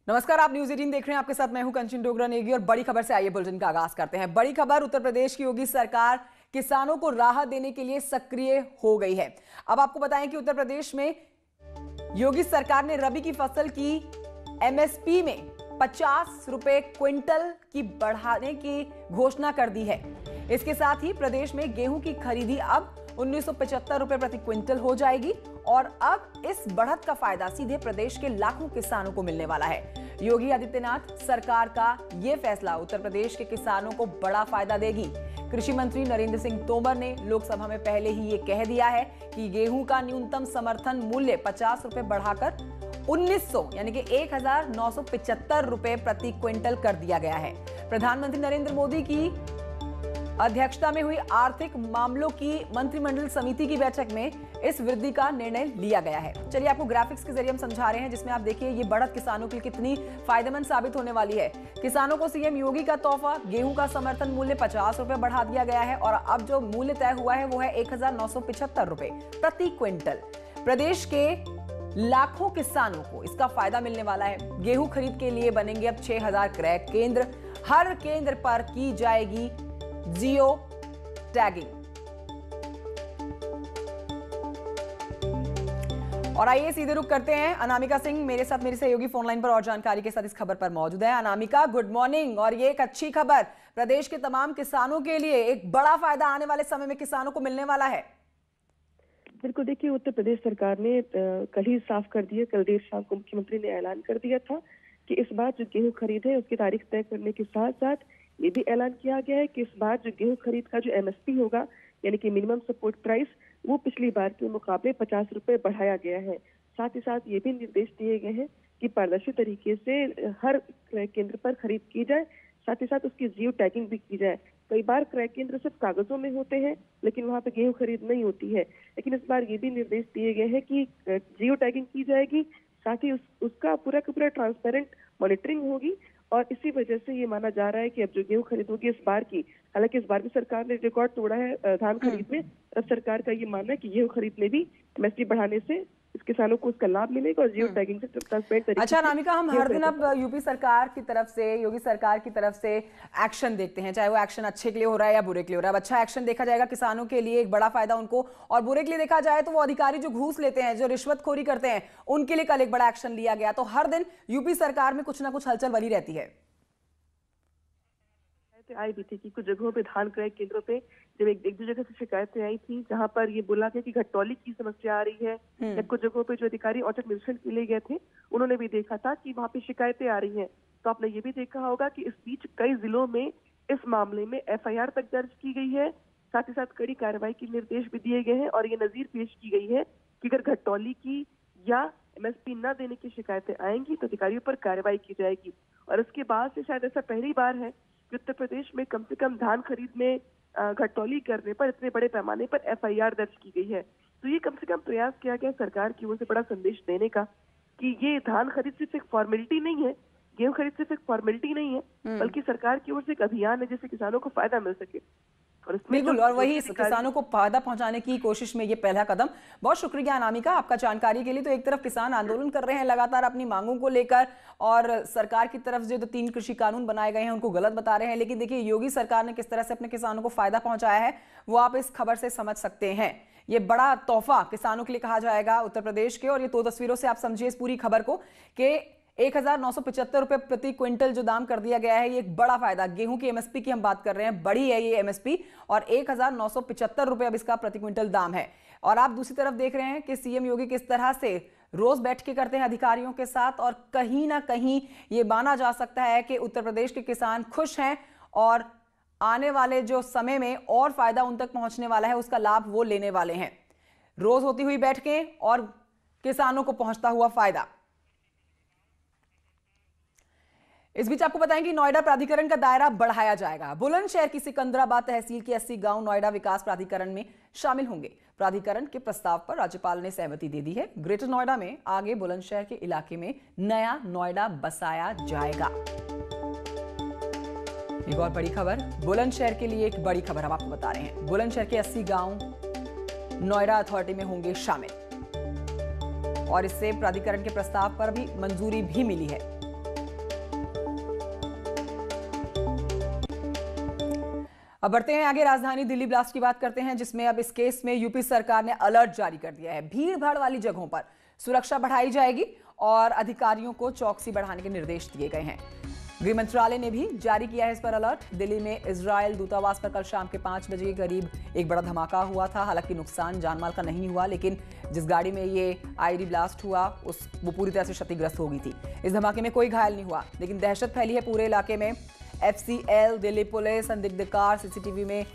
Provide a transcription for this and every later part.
नमस्कार, आप न्यूज 18 देख रहे हैं। आपके साथ मैं हूं कंचन डोगरा नेगी और बड़ी खबर से आइए बुलेटिन का आगाज करते हैं। बड़ी खबर, उत्तर प्रदेश की योगी सरकार किसानों को राहत देने के लिए सक्रिय हो गई है। अब आपको बताएं कि उत्तर प्रदेश में योगी सरकार ने रबी की फसल की एमएसपी में 50 रुपए क्विंटल की बढ़ाने की घोषणा कर दी है। इसके साथ ही प्रदेश में गेहूं की खरीदी अब 1975 रुपए प्रति क्विंटल हो जाएगी और अब इस बढ़त का फायदा सीधे प्रदेश के लाखों किसानों को मिलने वाला है। योगी आदित्यनाथ सरकार का यह फैसला उत्तर प्रदेश के किसानों को बड़ा फायदा देगी। कृषि मंत्री नरेंद्र सिंह तोमर ने लोकसभा में पहले ही ये कह दिया है कि गेहूं का न्यूनतम समर्थन मूल्य 50 रुपए बढ़ाकर 1900 यानी कि 1975 रुपए प्रति क्विंटल कर दिया गया है। प्रधानमंत्री नरेंद्र मोदी की अध्यक्षता में हुई आर्थिक मामलों की मंत्रिमंडल समिति की बैठक में इस वृद्धि का निर्णय लिया गया है। चलिए आपको ग्राफिक्स के जरिए हम समझा रहे हैं, जिसमें आप देखिए ये बढ़त किसानों के लिए कितनी फायदेमंद साबित होने वाली है। किसानों को सीएम योगी का तोहफा, गेहूं का समर्थन मूल्य 50 रुपए बढ़ा दिया गया है और अब जो मूल्य तय हुआ है वो है 1975 रुपए प्रति क्विंटल। प्रदेश के लाखों किसानों को इसका फायदा मिलने वाला है। गेहूं खरीद के लिए बनेंगे अब 6000 क्रय केंद्र। हर केंद्र पर की जाएगी जियो टैगिंग। और आइए सीधे रुख करते हैं। अनामिका सिंह मेरे साथ, मेरी सहयोगी फोन लाइन पर और जानकारी के साथ इस खबर पर मौजूद है। Anamika, good morning. और ये एक अच्छी खबर प्रदेश के तमाम किसानों के लिए, एक बड़ा फायदा आने वाले समय में किसानों को मिलने वाला है। बिल्कुल, देखिए उत्तर प्रदेश सरकार ने कल ही साफ कर दिया, कल देर शाम को मुख्यमंत्री ने ऐलान कर दिया था कि इस बार जो गेहूं खरीद है उसकी तारीख तय करने के साथ साथ ये भी ऐलान किया गया है कि इस बार जो गेहूं खरीद का जो एमएसपी होगा यानी कि मिनिमम सपोर्ट प्राइस, वो पिछली बार के मुकाबले 50 रुपए बढ़ाया गया है। साथ ही साथ ये भी निर्देश दिए गए हैं कि पारदर्शी तरीके से हर क्रय केंद्र पर खरीद की जाए, साथ ही साथ उसकी जियो टैगिंग भी की जाए। कई बार क्रय केंद्र सिर्फ कागजों में होते हैं लेकिन वहां पे गेहूं खरीद नहीं होती है, लेकिन इस बार ये भी निर्देश दिए गए हैं कि जियो टैगिंग की जाएगी, साथ ही उसका पूरा का पूरा ट्रांसपेरेंट मॉनिटरिंग होगी। और इसी वजह से ये माना जा रहा है कि अब जो गेहूं खरीद होगी इस बार की, हालांकि इस बार भी सरकार ने रिकॉर्ड तोड़ा है धान खरीद में, अब सरकार का ये मानना है कि गेहूं खरीद में भी एमएसपी बढ़ाने से इस किसानों को उसका लाभ मिलेगा और जियो टैगिंग से ट्रांसपेरेंट तरीके। अच्छा अनामिका, हम हर दिन अब यूपी सरकार की तरफ से, योगी सरकार की तरफ से एक्शन देखते हैं, चाहे वो एक्शन अच्छे के लिए हो रहा है या बुरे के लिए हो रहा है। अब अच्छा एक्शन देखा जाएगा किसानों के लिए, एक बड़ा फायदा उनको, और बुरे के लिए देखा जाए तो वो अधिकारी जो घूस लेते हैं, जो रिश्वतखोरी करते हैं, उनके लिए कल एक बड़ा एक्शन लिया गया। तो हर दिन यूपी सरकार में कुछ ना कुछ हलचल बनी रहती है। आई भी थी कि कुछ जगहों पे धान क्रय केंद्रों पे जब एक दो जगह से शिकायतें आई थी जहां पर ये बोला गया कि घटतौली की समस्या आ रही है, या कुछ जगहों पे जो अधिकारी औचक निरीक्षण के लिए गए थे उन्होंने भी देखा था कि वहां पे शिकायतें आ रही हैं। तो आपने ये भी देखा होगा कि इस बीच कई जिलों में इस मामले में एफआईआर तक दर्ज की गई है, साथ ही साथ कड़ी कार्रवाई के निर्देश भी दिए गए हैं और ये नजीर पेश की गई है कि अगर घटतौली की या एमएसपी न देने की शिकायतें आएंगी तो अधिकारियों पर कार्रवाई की जाएगी। और इसके बाद से शायद ऐसा पहली बार है कि उत्तर प्रदेश में कम से कम धान खरीद में घटतौली करने पर इतने बड़े पैमाने पर एफआईआर दर्ज की गई है। तो ये कम से कम प्रयास किया गया सरकार की ओर से बड़ा संदेश देने का कि ये धान खरीद सिर्फ एक फॉर्मेलिटी नहीं है, गेहूं खरीद सिर्फ एक फॉर्मेलिटी नहीं है, बल्कि सरकार की ओर से एक अभियान है जिससे किसानों को फायदा मिल सके। और बिल्कुल, और वही किसानों को फायदा पहुंचाने की कोशिश में ये पहला कदम। बहुत शुक्रिया अनामिका आपका जानकारी के लिए। तो एक तरफ किसान आंदोलन कर रहे हैं लगातार अपनी मांगों को लेकर, और सरकार की तरफ से जो 3 कृषि कानून बनाए गए हैं उनको गलत बता रहे हैं, लेकिन देखिए योगी सरकार ने किस तरह से अपने किसानों को फायदा पहुंचाया है वो आप इस खबर से समझ सकते हैं। ये बड़ा तोहफा किसानों के लिए कहा जाएगा उत्तर प्रदेश के, और ये 2 तस्वीरों से आप समझिए इस पूरी खबर को कि 1975 रुपए प्रति क्विंटल जो दाम कर दिया गया है, ये एक बड़ा फायदा। गेहूं की एमएसपी की हम बात कर रहे हैं, बड़ी है ये एमएसपी, और 1975 रुपए अब इसका प्रति क्विंटल दाम है। और आप दूसरी तरफ देख रहे हैं कि सीएम योगी किस तरह से रोज बैठ के करते हैं अधिकारियों के साथ, और कहीं ना कहीं ये माना जा सकता है कि उत्तर प्रदेश के किसान खुश हैं और आने वाले जो समय में और फायदा उन तक पहुंचने वाला है उसका लाभ वो लेने वाले हैं। रोज होती हुई बैठकें और किसानों को पहुंचता हुआ फायदा। इस बीच आपको बताएं कि नोएडा प्राधिकरण का दायरा बढ़ाया जाएगा। बुलंदशहर की सिकंदराबाद तहसील के 80 गांव नोएडा विकास प्राधिकरण में शामिल होंगे। प्राधिकरण के प्रस्ताव पर राज्यपाल ने सहमति दे दी है। ग्रेटर नोएडा में आगे बुलंदशहर के इलाके में नया नोएडा बसाया जाएगा। एक और बड़ी खबर, बुलंदशहर के लिए एक बड़ी खबर हम आपको बता रहे हैं। बुलंदशहर के 80 गांव नोएडा अथॉरिटी में होंगे शामिल, और इससे प्राधिकरण के प्रस्ताव पर भी मंजूरी भी मिली है। अब बढ़ते हैं आगे, राजधानी दिल्ली ब्लास्ट की बात करते हैं, जिसमें अब इस केस में यूपी सरकार ने अलर्ट जारी कर दिया है। भीड़ भाड़ वाली जगहों पर सुरक्षा बढ़ाई जाएगी और अधिकारियों को चौकसी बढ़ाने के निर्देश दिए गए हैं। गृह मंत्रालय ने भी जारी किया है इस पर अलर्ट। दिल्ली में इजरायल दूतावास पर कल शाम के 5 बजे के करीब एक बड़ा धमाका हुआ था। हालांकि नुकसान जानमाल का नहीं हुआ, लेकिन जिस गाड़ी में ये आईडी ब्लास्ट हुआ वो पूरी तरह से क्षतिग्रस्त हो गई थी। इस धमाके में कोई घायल नहीं हुआ, लेकिन दहशत फैली है पूरे इलाके में। FCL, दिल्ली पुलिस संदिग्ध कार सीसीटीवी में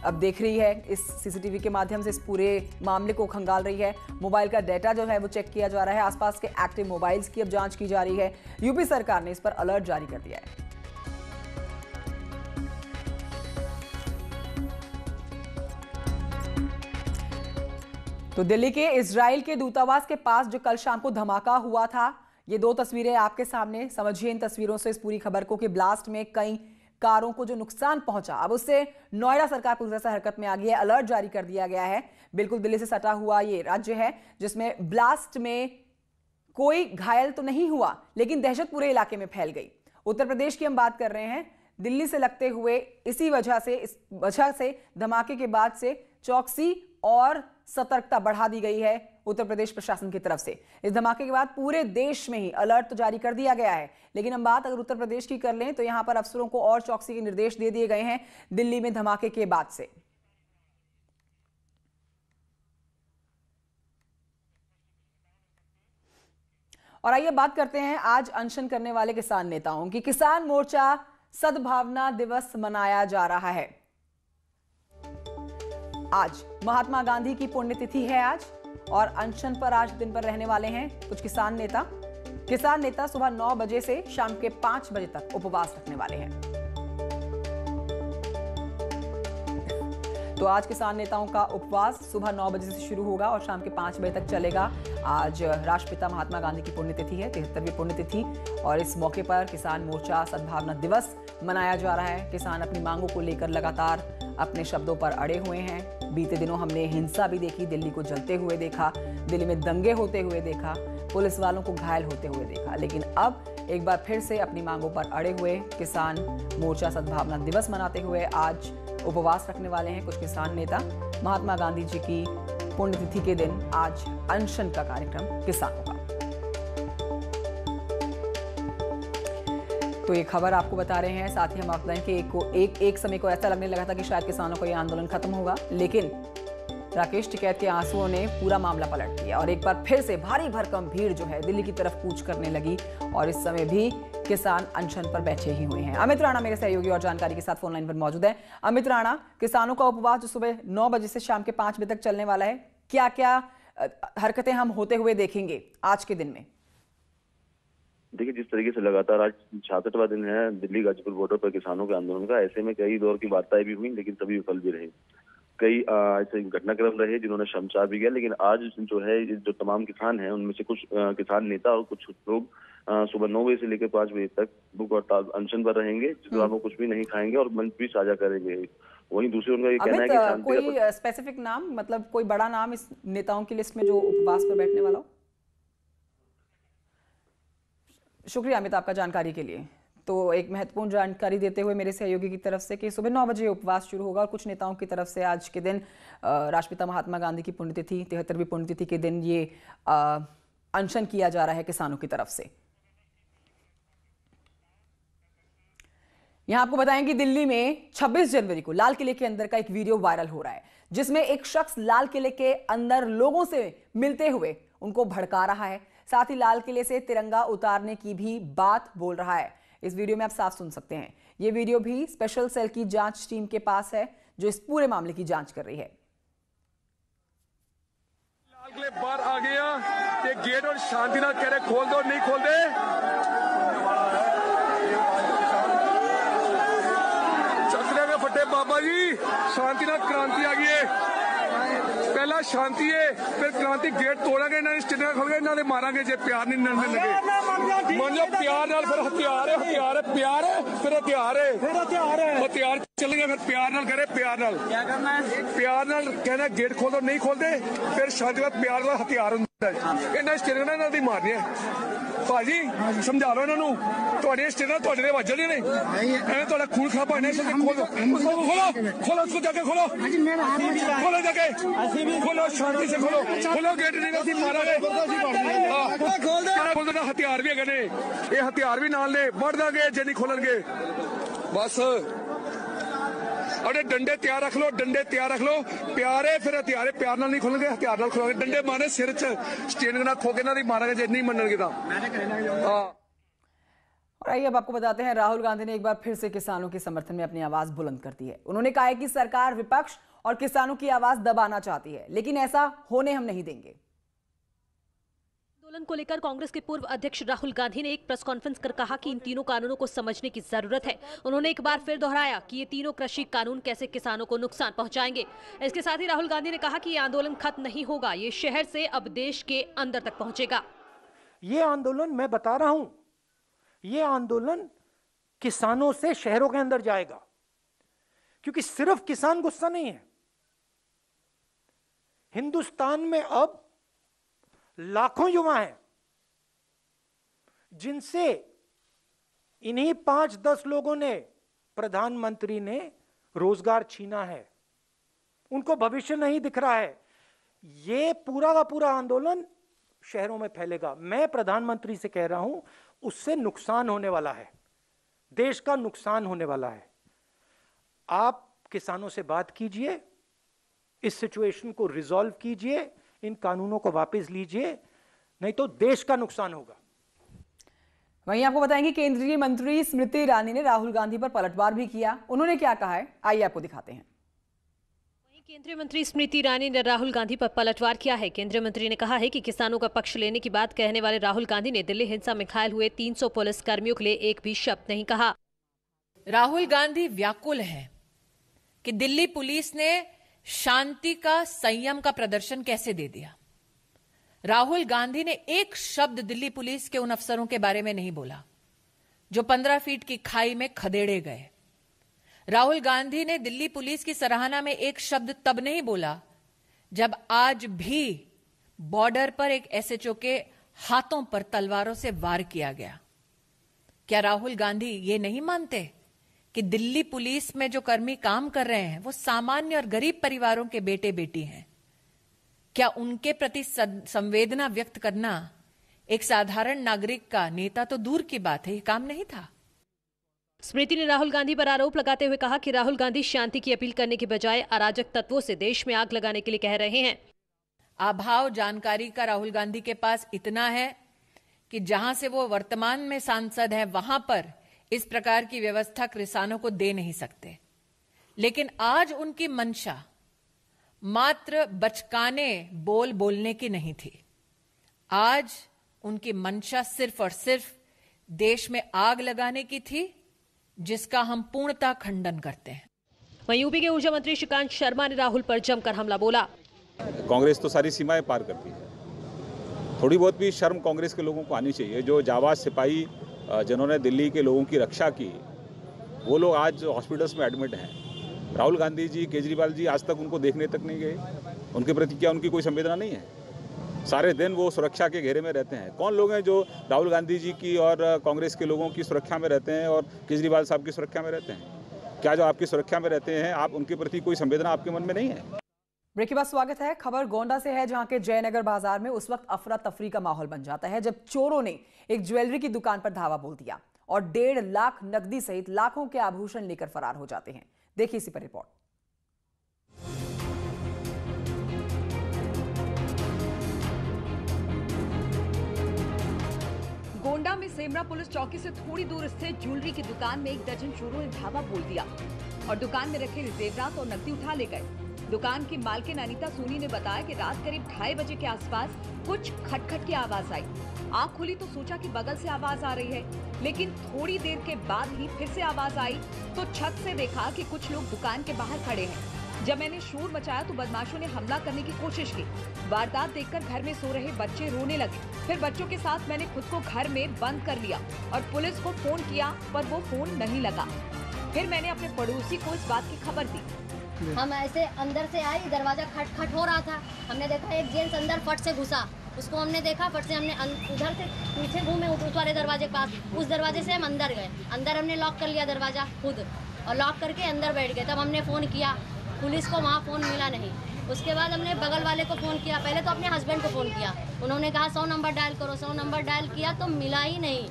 अब देख रही है। इस सीसीटीवी के माध्यम से इस पूरे मामले को खंगाल रही है। मोबाइल का डेटा जो है वो चेक किया जा रहा है। आसपास के एक्टिव मोबाइल्स की अब जांच की जा रही है। यूपी सरकार ने इस पर अलर्ट जारी कर दिया है। तो दिल्ली के इजराइल के दूतावास के पास जो कल शाम को धमाका हुआ था, ये 2 तस्वीरें आपके सामने। समझिए इन तस्वीरों से इस पूरी खबर को कि ब्लास्ट में कई कारों को जो नुकसान पहुंचा, अब उससे नोएडा सरकार पूरी तरह से हरकत में आ गई है। अलर्ट जारी कर दिया गया है। बिल्कुल दिल्ली से सटा हुआ ये राज्य है, जिसमें ब्लास्ट में कोई घायल तो नहीं हुआ, लेकिन दहशत पूरे इलाके में फैल गई। उत्तर प्रदेश की हम बात कर रहे हैं। दिल्ली से लगते हुए इस वजह से धमाके के बाद से चौकसी और सतर्कता बढ़ा दी गई है उत्तर प्रदेश प्रशासन की तरफ से। इस धमाके के बाद पूरे देश में ही अलर्ट तो जारी कर दिया गया है, लेकिन हम बात अगर उत्तर प्रदेश की कर लें तो यहां पर अफसरों को और चौकसी के निर्देश दे दिए गए हैं दिल्ली में धमाके के बाद से। और आइए बात करते हैं आज अनशन करने वाले किसान नेताओं की। किसान मोर्चा सद्भावना दिवस मनाया जा रहा है। आज महात्मा गांधी की पुण्यतिथि है आज, और अनशन पर आज दिन भर रहने वाले हैं कुछ किसान नेता सुबह 9 बजे से शाम के 5 बजे तक उपवास रखने वाले हैं। तो आज किसान नेताओं का उपवास सुबह 9 बजे से शुरू होगा और शाम के 5 बजे तक चलेगा। आज राष्ट्रपिता महात्मा गांधी की पुण्यतिथि है, 73वीं पुण्यतिथि, और इस मौके पर किसान मोर्चा सद्भावना दिवस मनाया जा रहा है। किसान अपनी मांगों को लेकर लगातार अपने शब्दों पर अड़े हुए हैं। बीते दिनों हमने हिंसा भी देखी, दिल्ली को जलते हुए देखा, दिल्ली में दंगे होते हुए देखा, पुलिस वालों को घायल होते हुए देखा, लेकिन अब एक बार फिर से अपनी मांगों पर अड़े हुए किसान मोर्चा सद्भावना दिवस मनाते हुए आज उपवास रखने वाले हैं कुछ किसान नेता। महात्मा गांधी जी की पुण्यतिथि के दिन आज अनशन का कार्यक्रम किसानों का। तो ये खबर आपको बता रहे हैं। साथ ही हम आपको बताएं कि एक समय को ऐसा लगने लगा था कि शायद किसानों का ये आंदोलन खत्म होगा, लेकिन राकेश टिकैत के आंसुओं ने पूरा मामला पलट दिया और एक बार फिर से भारी भरकम भीड़ जो है दिल्ली की तरफ कूच करने लगी और इस समय भी किसान अनशन पर बैठे ही हुए हैं। अमित राणा मेरे सहयोगी और जानकारी के साथ फोन लाइन पर मौजूद है। अमित राणा, किसानों का उपवास जो सुबह 9 बजे से शाम के 5 बजे तक चलने वाला है, क्या क्या हरकतें हम होते हुए देखेंगे आज के दिन में? देखिए, जिस तरीके से लगातार आज 66वां दिन है दिल्ली गाजीपुर बॉर्डर पर किसानों के आंदोलन का, ऐसे में कई दौर की वार्ताएं भी हुई, लेकिन सभी विफल भी रहे। कई ऐसे घटनाक्रम रहे जिन्होंने शर्मसार भी किया, लेकिन आज जो है जो तमाम किसान हैं उनमें से कुछ किसान नेता और कुछ लोग सुबह 9 बजे से लेकर 5 बजे तक भूख हड़ताल अनशन पर रहेंगे, जिस दौरान वो कुछ भी नहीं खाएंगे और मंच भी साझा करेंगे। वहीं दूसरी उनका ये कहना है कि कोई स्पेसिफिक नाम, मतलब कोई बड़ा नाम इस नेताओं की लिस्ट में जो उपवास पर बैठने वाला हो? शुक्रिया अमित आपका जानकारी के लिए। तो एक महत्वपूर्ण जानकारी देते हुए मेरे सहयोगी की तरफ से कि सुबह 9 बजे उपवास शुरू होगा और कुछ नेताओं की तरफ से आज के दिन राष्ट्रपिता महात्मा गांधी की पुण्यतिथि 73वीं पुण्यतिथि के दिन ये अनशन किया जा रहा है किसानों की तरफ से। यहां आपको बताएं कि दिल्ली में 26 जनवरी को लाल किले के अंदर का एक वीडियो वायरल हो रहा है, जिसमें एक शख्स लाल किले के अंदर लोगों से मिलते हुए उनको भड़का रहा है, साथ ही लाल किले से तिरंगा उतारने की भी बात बोल रहा है। इस वीडियो में आप साफ सुन सकते हैं। यह वीडियो भी स्पेशल सेल की जांच टीम के पास है, जो इस पूरे मामले की जांच कर रही है। लाल किले बाहर आ गया, ये गेट और शांतिनाथ कह रहे खोल दो, नहीं खोल दे। चक्रे में फटे बाबा जी, शांतिनाथ क्रांति आ गई है। पहला शांति है, फिर क्रांति। गेट तोड़ांगे ना, स्टेडियम खोल गए ना, मारांगे जे प्यार नहीं नड़ने लगे। मन जो प्यार नाल, फिर हथियार है, हथियार है, प्यार है, फिर हथियार है, फिर हथियार है, हथियार चलेंगे, फिर प्यार नाल करे, प्यार नाल क्या करना है, प्यार नाल कहना गेट खोल दो, नहीं खोलते, फिर शांति प्यार नाल हथियार होंगे। इन्हें स्टेडियम ना मारने ਭਾਜੀ ਸਮਝਾ ਲਓ ਇਹਨਾਂ ਨੂੰ, ਤੁਹਾਡੇ ਸਟੇਨਾਂ ਤੁਹਾਡੇ ਦੇ ਵੱਜਣੇ ਨੇ, ਐਵੇਂ ਤੁਹਾਡਾ ਖੂਨ ਖਰਾਬਾ ਹੋਣਾ। ਖੋਲੋ ਖੋਲੋ उसको जाके खोलो, खोलो जाके, खोलो शांति से खोलो, खोलो गेट नहीं ਅਸੀਂ ਮਾਰਾਂਗੇ। खोल देना, हथियार भी है, ये हथियार भी नाल ने बढ़ देंगे जे नहीं खोलणगे। बस अरे डंडे तैयार रख लो, डंडे तैयार रख लो, प्यारे फिर हथियारे प्यार नाल नहीं खोलणगे, हथियार नाल खोलोगे। डंडे मारे सिर च स्टेनिंग ना खो के ना मारांगे जे नहीं मनणगे तां। और आइए अब आपको बताते हैं, राहुल गांधी ने एक बार फिर से किसानों के समर्थन में अपनी आवाज बुलंद कर दी है। उन्होंने कहा है कि सरकार विपक्ष और किसानों की आवाज दबाना चाहती है, लेकिन ऐसा होने हम नहीं देंगे। आंदोलन को लेकर कांग्रेस के पूर्व अध्यक्ष राहुल गांधी ने एक प्रेस कॉन्फ्रेंस कर कहा कि इन तीनों कानूनों को समझने की जरूरत है। उन्होंने एक बार फिर दोहराया कि ये तीनों कृषि कानून कैसे किसानों को नुकसान पहुंचाएंगे। इसके साथ ही राहुल गांधी ने कहा कि ये आंदोलन खत्म नहीं होगा, ये शहर से अब देश के अंदर तक पहुंचेगा। ये आंदोलन मैं बता रहा हूं, ये आंदोलन किसानों से शहरों के अंदर जाएगा, क्योंकि सिर्फ किसान गुस्सा नहीं है। हिंदुस्तान में अब लाखों युवा हैं जिनसे इन्हीं 5-10 लोगों ने, प्रधानमंत्री ने रोजगार छीना है, उनको भविष्य नहीं दिख रहा है। ये पूरा का पूरा आंदोलन शहरों में फैलेगा। मैं प्रधानमंत्री से कह रहा हूं, उससे नुकसान होने वाला है, देश का नुकसान होने वाला है। आप किसानों से बात कीजिए, इस सिचुएशन को रिजॉल्व कीजिए, इन कानूनों को वापस लीजिए, नहीं तो देश का नुकसान होगा। वहीं आपको बताएंगे, केंद्रीय मंत्री स्मृति ईरानी ने राहुल गांधी पर पलटवार भी किया। उन्होंने क्या कहा है, आइए आपको दिखाते हैं। केंद्रीय मंत्री स्मृति ईरानी ने राहुल गांधी पर पलटवार किया है। केंद्रीय मंत्री ने कहा है कि किसानों का पक्ष लेने की बात कहने वाले राहुल गांधी ने दिल्ली हिंसा में घायल हुए 300 पुलिस कर्मियों के लिए एक भी शब्द नहीं कहा। राहुल गांधी व्याकुल हैं कि दिल्ली पुलिस ने शांति का, संयम का प्रदर्शन कैसे दे दिया। राहुल गांधी ने एक शब्द दिल्ली पुलिस के उन अफसरों के बारे में नहीं बोला जो 15 फीट की खाई में खदेड़े गए। राहुल गांधी ने दिल्ली पुलिस की सराहना में एक शब्द तब नहीं बोला जब आज भी बॉर्डर पर एक एसएचओ के हाथों पर तलवारों से वार किया गया। क्या राहुल गांधी ये नहीं मानते कि दिल्ली पुलिस में जो कर्मी काम कर रहे हैं वो सामान्य और गरीब परिवारों के बेटे बेटी हैं? क्या उनके प्रति संवेदना व्यक्त करना एक साधारण नागरिक का, नेता तो दूर की बात है, ये काम नहीं था? स्मृति ने राहुल गांधी पर आरोप लगाते हुए कहा कि राहुल गांधी शांति की अपील करने के बजाय अराजक तत्वों से देश में आग लगाने के लिए कह रहे हैं। अभाव जानकारी का राहुल गांधी के पास इतना है कि जहां से वो वर्तमान में सांसद है वहां पर इस प्रकार की व्यवस्था किसानों को दे नहीं सकते। लेकिन आज उनकी मंशा मात्र बचकाने बोल बोलने की नहीं थी। आज उनकी मंशा सिर्फ और सिर्फ देश में आग लगाने की थी, जिसका हम पूर्णतः खंडन करते हैं। वहीं यूपी के ऊर्जा मंत्री श्रीकांत शर्मा ने राहुल पर जमकर हमला बोला। कांग्रेस तो सारी सीमाएं पार करती है, थोड़ी बहुत भी शर्म कांग्रेस के लोगों को आनी चाहिए। जो जाबाज सिपाही जिन्होंने दिल्ली के लोगों की रक्षा की, वो लोग आज हॉस्पिटल्स में एडमिट हैं। राहुल गांधी जी, केजरीवाल जी आज तक उनको देखने तक नहीं गए। उनके प्रति क्या उनकी कोई संवेदना नहीं है? सारे दिन वो सुरक्षा के घेरे में रहते हैं। कौन लोग हैं जो राहुल गांधी जी की और कांग्रेस के लोगों की सुरक्षा में रहते हैं और केजरीवाल साहब की सुरक्षा में रहते हैं? क्या जो आपकी सुरक्षा में रहते हैं, आप उनके प्रति कोई संवेदना आपके मन में नहीं है? ब्रेक के बाद स्वागत है। खबर गोंडा से है, जहां के जयनगर बाजार में उस वक्त अफरा तफरी का माहौल बन जाता है जब चोरों ने एक ज्वेलरी की दुकान पर धावा बोल दिया और 1.5 लाख नकदी सहित लाखों के आभूषण लेकर फरार हो जाते हैं। देखिए इसी पर रिपोर्ट। गोंडा में सेमरा पुलिस चौकी से थोड़ी दूर स्थित ज्वेलरी की दुकान में 1 दर्जन चोरों ने धावा बोल दिया और दुकान में रखे जेवरात और नकदी उठा ले गए। दुकान की मालकिन अनीता सोनी ने बताया कि रात करीब 2:30 बजे के आसपास कुछ खटखट की आवाज आई। आंख खुली तो सोचा कि बगल से आवाज आ रही है, लेकिन थोड़ी देर के बाद ही फिर से आवाज आई तो छत से देखा कि कुछ लोग दुकान के बाहर खड़े हैं। जब मैंने शोर मचाया तो बदमाशों ने हमला करने की कोशिश की। वारदात देखकर घर में सो रहे बच्चे रोने लगे। फिर बच्चों के साथ मैंने खुद को घर में बंद कर लिया और पुलिस को फोन किया, पर वो फोन नहीं लगा। फिर मैंने अपने पड़ोसी को इस बात की खबर दी। हम ऐसे अंदर से आए, दरवाजा खटखट हो रहा था। हमने देखा एक जेंट्स अंदर फट से घुसा, उसको हमने देखा, फट से हमने उधर से पीछे घूमे, उस वाले दरवाजे के पास। उस दरवाजे से हम अंदर गए, अंदर हमने लॉक कर लिया दरवाजा खुद और लॉक करके अंदर बैठ गए। तब हमने फ़ोन किया पुलिस को, वहाँ फ़ोन मिला नहीं। उसके बाद हमने बगल वाले को फ़ोन किया, पहले तो अपने हस्बैंड को फ़ोन किया, उन्होंने कहा 100 नंबर डायल करो। 100 नंबर डायल किया तो मिला ही नहीं,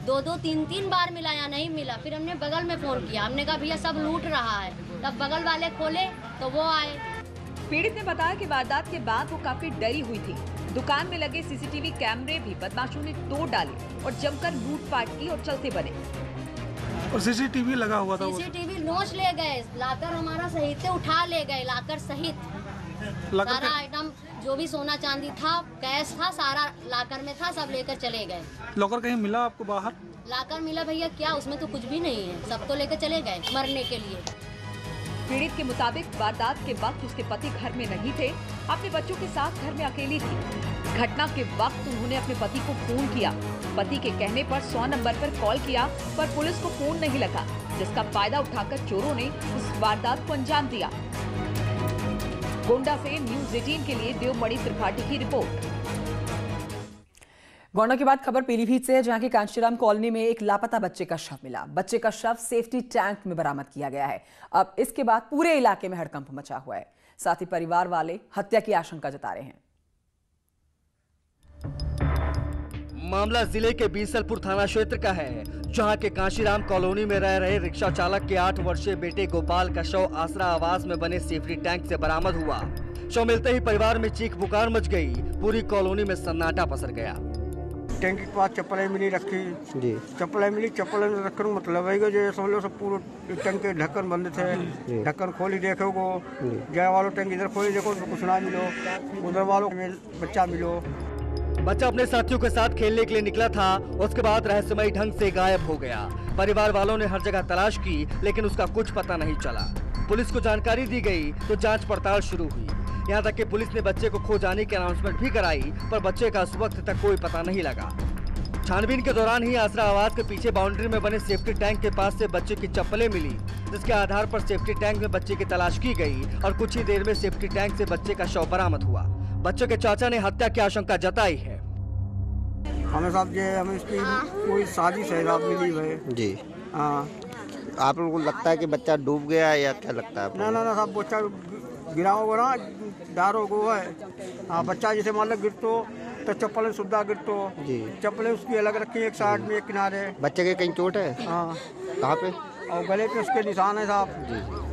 2-2, 3-3 बार मिला या नहीं मिला। फिर हमने बगल में फ़ोन किया, हमने कहा भैया सब लूट रहा है। तब बगल वाले खोले तो वो आए। पीड़ित ने बताया कि वारदात के बाद वो काफी डरी हुई थी। दुकान में लगे सीसीटीवी कैमरे भी बदमाशों ने तोड़ डाले और जमकर लूटपाट की और चलते बने। और सीसीटीवी लगा हुआ था, सीसीटीवी नोच ले गए, लाकर हमारा सहित उठा ले गए, लाकर सहित सारा आइटम जो भी सोना चांदी था, कैश था, सारा लाकर में था, सब लेकर चले गए। लॉकर कहीं मिला आपको बाहर? लाकर मिला भैया, क्या उसमें तो कुछ भी नहीं है, सब तो लेकर चले गए मरने के लिए। पीड़ित के मुताबिक वारदात के वक्त उसके पति घर में नहीं थे, अपने बच्चों के साथ घर में अकेली थी। घटना के वक्त उन्होंने अपने पति को फोन किया। पति के कहने पर 100 नंबर पर कॉल किया, पर पुलिस को फोन नहीं लगा, जिसका फायदा उठाकर चोरों ने इस वारदात को अंजाम दिया। गोंडा से न्यूज़ 18 के लिए देवमणि त्रिपाठी की रिपोर्ट। गोंडा के बाद खबर पीलीभीत से है, जहां की कांशीराम कॉलोनी में एक लापता बच्चे का शव मिला। बच्चे का शव सेफ्टी टैंक में बरामद किया गया है। अब इसके बाद पूरे इलाके में हड़कंप मचा हुआ है। साथ ही परिवार वाले हत्या की आशंका जता रहे हैं। मामला जिले के बीसलपुर थाना क्षेत्र का है, जहां के कांशीराम कॉलोनी में रह रहे रिक्शा चालक के 8 वर्षीय बेटे गोपाल का शव आसरा आवास में बने सेफ्टी टैंक से बरामद हुआ। शव मिलते ही परिवार में चीख पुकार मच गई, पूरी कॉलोनी में सन्नाटा पसर गया। टैंक के पास चप्पलें मिली रखी जी, चप्पलें मिली, चप्पलें रखने मतलब है जो समझ लो सब पूरे टैंक के ढक्कन बंद थे। ढक्कन खोली देखो को जय वालों टैंक इधर खोली देखो तो कुछ ना मिलो, उधर वालों में बच्चा मिलो। बच्चा अपने साथियों के साथ खेलने के लिए निकला था, उसके बाद रहस्यमयी ढंग से गायब हो गया। परिवार वालों ने हर जगह तलाश की, लेकिन उसका कुछ पता नहीं चला। पुलिस को जानकारी दी गई तो जांच पड़ताल शुरू हुई। यहाँ तक कि पुलिस ने बच्चे को खो जाने की अनाउंसमेंट भी कराई, पर बच्चे का उस वक्त तक कोई पता नहीं लगा। छानबीन के दौरान ही आसरा आवास के पीछे बाउंड्री में बने सेफ्टी टैंक के पास से बच्चे की चप्पलें मिली, जिसके आधार पर सेफ्टी टैंक में बच्चे की तलाश की गई और कुछ ही देर में सेफ्टी टैंक से बच्चे का शव बरामद हुआ। बच्चे के चाचा ने हत्या की आशंका जताई है। हमें साहब ये हमें इसकी कोई साजिश है साहब मिली है जी। हाँ, आप लोगों को लगता है कि बच्चा डूब गया है या क्या लगता है? ना साहब, बच्चा गिरा होगा ना, डारो को है। हाँ, बच्चा जैसे मान लो गिरतो तो चप्पलें सुविधा गिरतो जी, चप्पलें उसकी अलग रखी, एक साइड में एक किनारे। बच्चे के कहीं चोट है? हाँ। कहाँ पे? और गले पे उसके निशान है साहब जी।